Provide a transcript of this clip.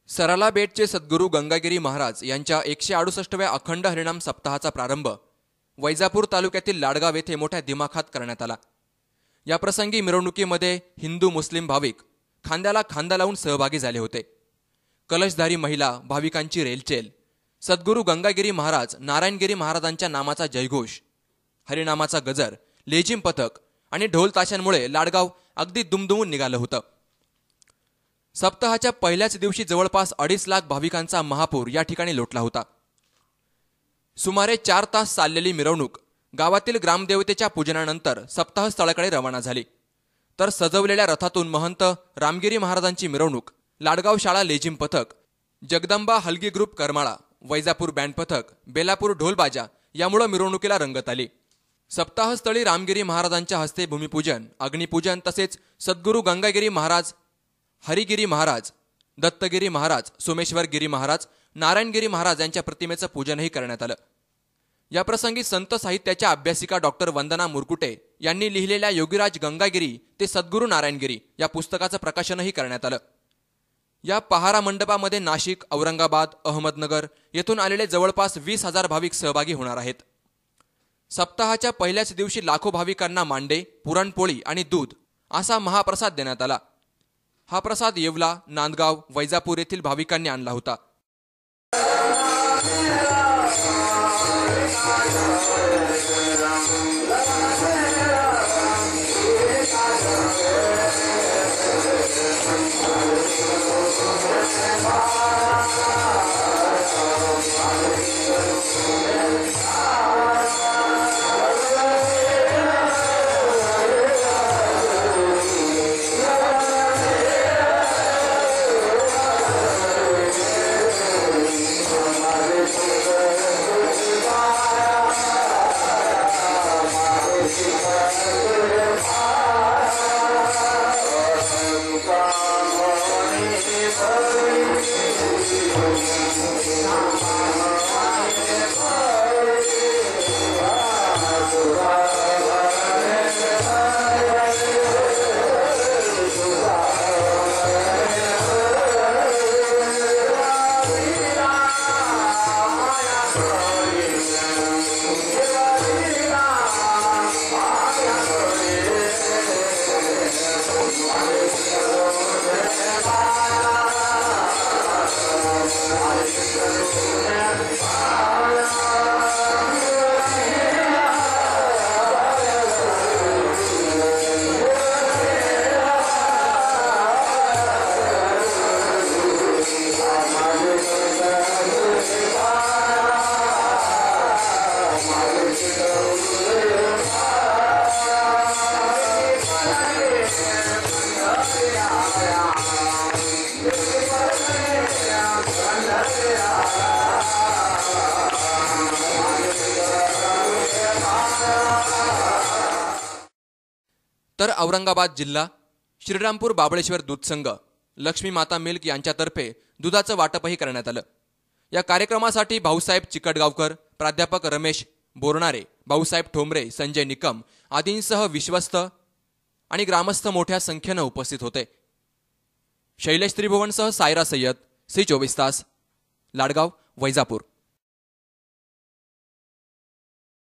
सराला बेटचे सद्गुरू गंगागिरी महाराज यांच्या 168व्या अखंड हरिनाम सप्ताहाचा प्रारंभ वैजापूर तालुक्यातील लाडगाव येथे मोठ्या दिमाखात करण्यात आला। या प्रसंगी मिरवणुकीमध्ये हिंदू मुस्लिम भाविक खांद्याला खांदा लावून सहभागी झाले होते। कलशधारी महिला भाविकांची रेलचेल, सद्गुरू गंगागिरी महाराज नारायणगिरी महाराजांच्या नामाचा जयघोष, हरिनामाचा गजर, लेझिम पथक आणि ढोल ताशांमुळे लाडगाव अगदी दुमदुमून निघालं होतं। सप्ताहाच्या पहिल्याच दिवशी जवळपास 2.5 लाख भाविकांचा महापूर या ठिकाणी लोटला होता। सुमारे 4 तास चाललेली मिरवणूक गावातील ग्रामदेवतेच्या पूजनानंतर सप्ताह स्थळाकडे रवाना झाली। तर सजवलेल्या रथातून महंत रामगिरी महाराजांची मिरवणूक, लाडगाव शाळा लेझिम पथक, जगदंबा हलगी ग्रुप करमाळा, वैजापूर बँड पथक, बेलापूर ढोलबाजा यामुळे मिरवणुकीला रंगत आली। सप्ताहस्थळी रामगिरी महाराजांच्या हस्ते भूमिपूजन, अग्निपूजन तसेच सद्गुरू गंगागिरी महाराज, हरिगिरी महाराज, दत्तगिरी महाराज, सोमेश्वर गिरी महाराज, नारायणगिरी महाराज यांच्या प्रतिमेचं पूजनही करण्यात आलं। या प्रसंगी संत साहित्याच्या अभ्यासिका डॉक्टर वंदना मुरकुटे यांनी लिहिलेल्या योगीराज गंगागिरी ते सद्गुरू नारायणगिरी या पुस्तकाचं प्रकाशनही करण्यात आलं। या पहारा मंडपामध्ये नाशिक, औरंगाबाद, अहमदनगर येथून आलेले जवळपास 20,000 भाविक सहभागी होणार आहेत। सप्ताहाच्या पहिल्याच दिवशी लाखो भाविकांना मांडे, पुरणपोळी आणि दूध असा महाप्रसाद देण्यात आला। हा प्रसाद येवला, नांदगाव, वैजापूर येथील भाविकांनी आणला होता। तर औरंगाबाद जिल्हा श्रीरामपूर बाबळेश्वर दूध संघ, लक्ष्मी माता मिल्क यांच्यातर्फे दुधाचं वाटपही करण्यात आलं। या कार्यक्रमासाठी भाऊसाहेब चिकटगावकर, प्राध्यापक रमेश बोरणारे, भाऊसाहेब ठोंबरे, संजय निकम आदींसह विश्वस्त आणि ग्रामस्थ मोठ्या संख्येनं उपस्थित होते। शैलेश त्रिभुवनसह सायरा सय्यद, सी 24 तास, लाडगाव, वैजापूर।